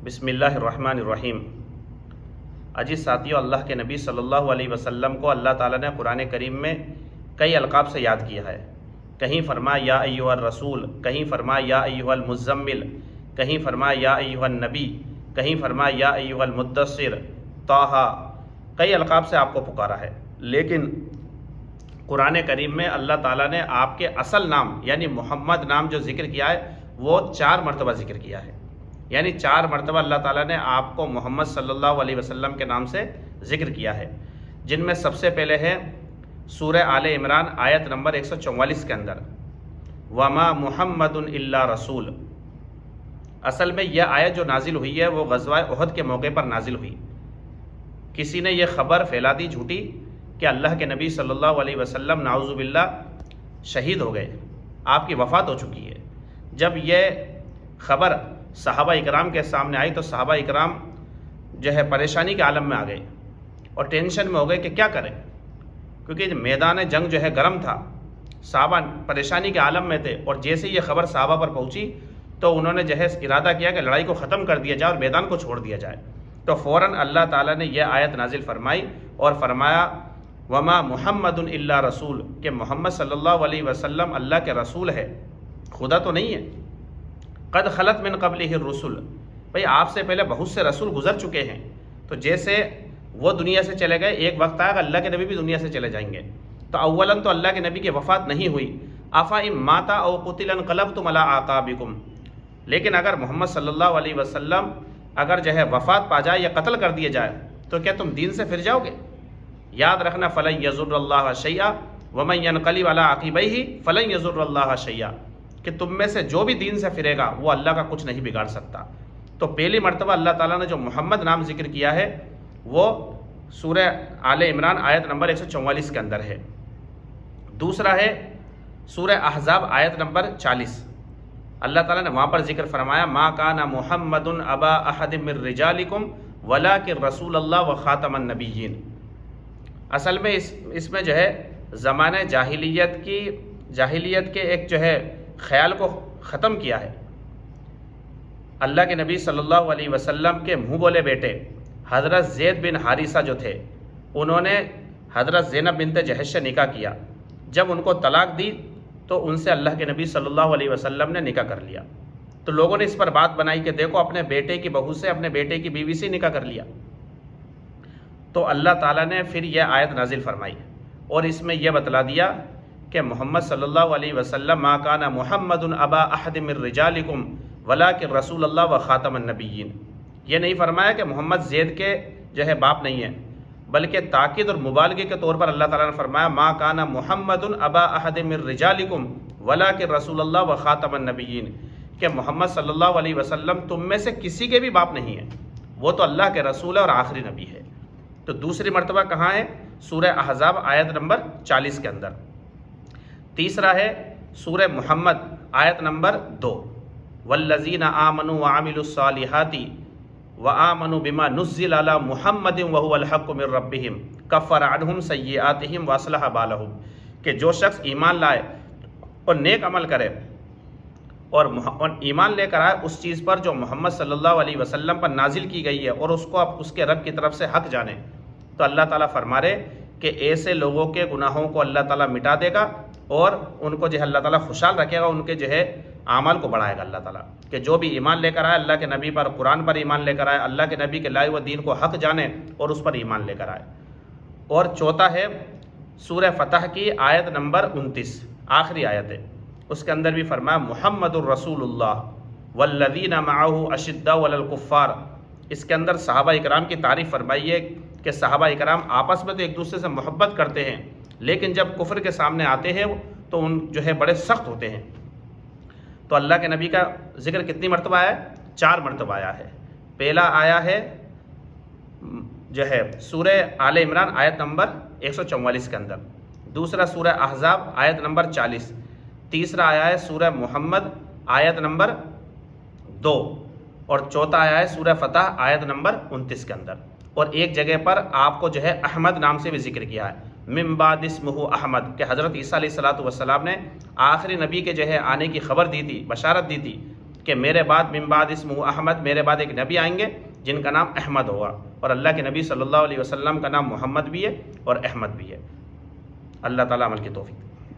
بسم اللہ الرحمن الرحیم۔ عزیز ساتھیو، اللہ کے نبی صلی اللہ علیہ وسلم کو اللہ تعالیٰ نے قرآن کریم میں کئی القاب سے یاد کیا ہے۔ کہیں فرمایا یا ایھا الرسول، کہیں فرمایا یا ایھا المزمل، کہیں فرمایا یا ایھا النبی، کہیں فرمایا یا ایھا المدثر، طٰہٰ، کئی القاب سے آپ کو پکارا ہے۔ لیکن قرآن کریم میں اللہ تعالیٰ نے آپ کے اصل نام یعنی محمد نام جو ذکر کیا ہے وہ 4 مرتبہ ذکر کیا ہے، یعنی 4 مرتبہ اللہ تعالیٰ نے آپ کو محمد صلی اللہ علیہ وسلم کے نام سے ذکر کیا ہے، جن میں سب سے پہلے ہے سورہ آل عمران آیت نمبر 144 کے اندر وَمَا مُحَمَّدٌ إِلَّا رَسُولٌ۔ اصل میں یہ آیت جو نازل ہوئی ہے وہ غزوہ احد کے موقع پر نازل ہوئی۔ کسی نے یہ خبر پھیلا دی جھوٹی کہ اللہ کے نبی صلی اللہ علیہ وسلم نعوذ باللہ شہید ہو گئے، آپ کی وفات ہو چکی ہے۔ جب یہ خبر صحابہ اکرام کے سامنے آئی تو صحابہ اکرام جو ہے پریشانی کے عالم میں آ گئے اور ٹینشن میں ہو گئے کہ کیا کریں، کیونکہ میدان جنگ جو ہے گرم تھا، صحابہ پریشانی کے عالم میں تھے، اور جیسے یہ خبر صحابہ پر پہنچی تو انہوں نے جو ہے ارادہ کیا کہ لڑائی کو ختم کر دیا جائے اور میدان کو چھوڑ دیا جائے۔ تو فوراً اللہ تعالیٰ نے یہ آیت نازل فرمائی اور فرمایا وما محمد الا رسول، کہ محمد صلی اللہ علیہ وسلم اللہ کے رسول ہے، خدا تو نہیں ہے۔ قد خلت من قبلہ الرسل، بھئی آپ سے پہلے بہت سے رسول گزر چکے ہیں، تو جیسے وہ دنیا سے چلے گئے ایک وقت آئے گا اللہ کے نبی بھی دنیا سے چلے جائیں گے۔ تو اولاً تو اللہ کے نبی کی وفات نہیں ہوئی، افإن مات او قتل انقلبتم علی اعقابکم، لیکن اگر محمد صلی اللہ علیہ وسلم اگر جو ہے وفات پا جائے یا قتل کر دیے جائے تو کیا تم دین سے پھر جاؤ گے؟ یاد رکھنا فلن یضر اللہ شیئا ومن ینقلب علی عقبیہ فلن یضر اللہ شیئا، کہ تم میں سے جو بھی دین سے پھرے گا وہ اللہ کا کچھ نہیں بگاڑ سکتا۔ تو پہلی مرتبہ اللہ تعالیٰ نے جو محمد نام ذکر کیا ہے وہ سورہ آل عمران آیت نمبر 144 کے اندر ہے۔ دوسرا ہے سورہ احزاب آیت نمبر 40، اللہ تعالیٰ نے وہاں پر ذکر فرمایا ما کان محمد ابا احد من رجالکم ولکن رسول اللہ وخاتم النبیین۔ اصل میں اس میں جو ہے زمانہ جاہلیت کے ایک جو ہے خیال کو ختم کیا ہے۔ اللہ کے نبی صلی اللہ علیہ وسلم کے منہ بولے بیٹے حضرت زید بن حارثہ جو تھے، انہوں نے حضرت زینب بنت جحش سے نکاح کیا۔ جب ان کو طلاق دی تو ان سے اللہ کے نبی صلی اللہ علیہ وسلم نے نکاح کر لیا۔ تو لوگوں نے اس پر بات بنائی کہ دیکھو اپنے بیٹے کی بہو سے، اپنے بیٹے کی بیوی سے نکاح کر لیا۔ تو اللہ تعالیٰ نے پھر یہ آیت نازل فرمائی اور اس میں یہ بتلا دیا کہ محمد صلی اللہ علیہ وسلم ما کان محمد ابا احد من رجالکم ولکن رسول اللہ وخاتم النبیین۔ یہ نہیں فرمایا کہ محمد زید کے جو ہے باپ نہیں ہیں، بلکہ تاکید اور مبالغے کے طور پر اللہ تعالیٰ نے فرمایا ما کان محمد ابا احد من رجالکم ولکن رسول اللہ وخاتم النبیین، کہ محمد صلی اللہ علیہ وسلم تم میں سے کسی کے بھی باپ نہیں ہیں، وہ تو اللہ کے رسول ہے اور آخری نبی ہے۔ تو دوسری مرتبہ کہاں ہے؟ سورہ احزاب آیت نمبر 40 کے اندر۔ تیسرا ہے سورہ محمد آیت نمبر 2 والذین آمنوا وعملوا الصالحات وآمنوا بما نزل علی محمد وهو الحق من ربهم کفر عنہم سیئاتہم واصلح بالہم، کہ جو شخص ایمان لائے اور نیک عمل کرے اور ایمان لے کر آئے اس چیز پر جو محمد صلی اللہ علیہ وسلم پر نازل کی گئی ہے اور اس کو اب اس کے رب کی طرف سے حق جانے، تو اللہ تعالیٰ فرما رہے کہ ایسے لوگوں کے گناہوں کو اللہ تعالیٰ مٹا دے گا اور ان کو جو ہے اللہ تعالیٰ خوشحال رکھے گا، ان کے جو ہے اعمال کو بڑھائے گا اللہ تعالیٰ، کہ جو بھی ایمان لے کر آئے اللہ کے نبی پر، قرآن پر ایمان لے کر آئے، اللہ کے نبی کے لائے ہوئے دین کو حق جانے اور اس پر ایمان لے کر آئے۔ اور چوتھا ہے سورہ فتح کی آیت نمبر 29، آخری آیت ہے، اس کے اندر بھی فرمایا محمد الرسول اللہ والذین معہ اشداء علی الکفار۔ اس کے اندر صحابہ اکرام کی تعریف فرمائی ہے کہ صحابہ اکرام آپس میں تو ایک دوسرے سے محبت کرتے ہیں، لیکن جب کفر کے سامنے آتے ہیں تو ان جو ہے بڑے سخت ہوتے ہیں۔ تو اللہ کے نبی کا ذکر کتنی مرتبہ آیا ہے؟ 4 مرتبہ آیا ہے۔ پہلا آیا ہے جو ہے سورہ آل عمران آیت نمبر 144 کے اندر، دوسرا سورہ احزاب آیت نمبر 40، تیسرا آیا ہے سورہ محمد آیت نمبر 2، اور چوتھا آیا ہے سورہ فتح آیت نمبر 29 کے اندر۔ اور ایک جگہ پر آپ کو جو ہے احمد نام سے بھی ذکر کیا ہے، من بعد اسمہ احمد، کہ حضرت عیسیٰ علیہ الصلوۃ والسلام نے آخری نبی کے جو ہے آنے کی خبر دی تھی، بشارت دی تھی، کہ میرے بعد من بعد اسمہ احمد، میرے بعد ایک نبی آئیں گے جن کا نام احمد ہوگا، اور اللہ کے نبی صلی اللہ علیہ وسلم کا نام محمد بھی ہے اور احمد بھی ہے۔ اللہ تعالیٰ عمل کی توفیق۔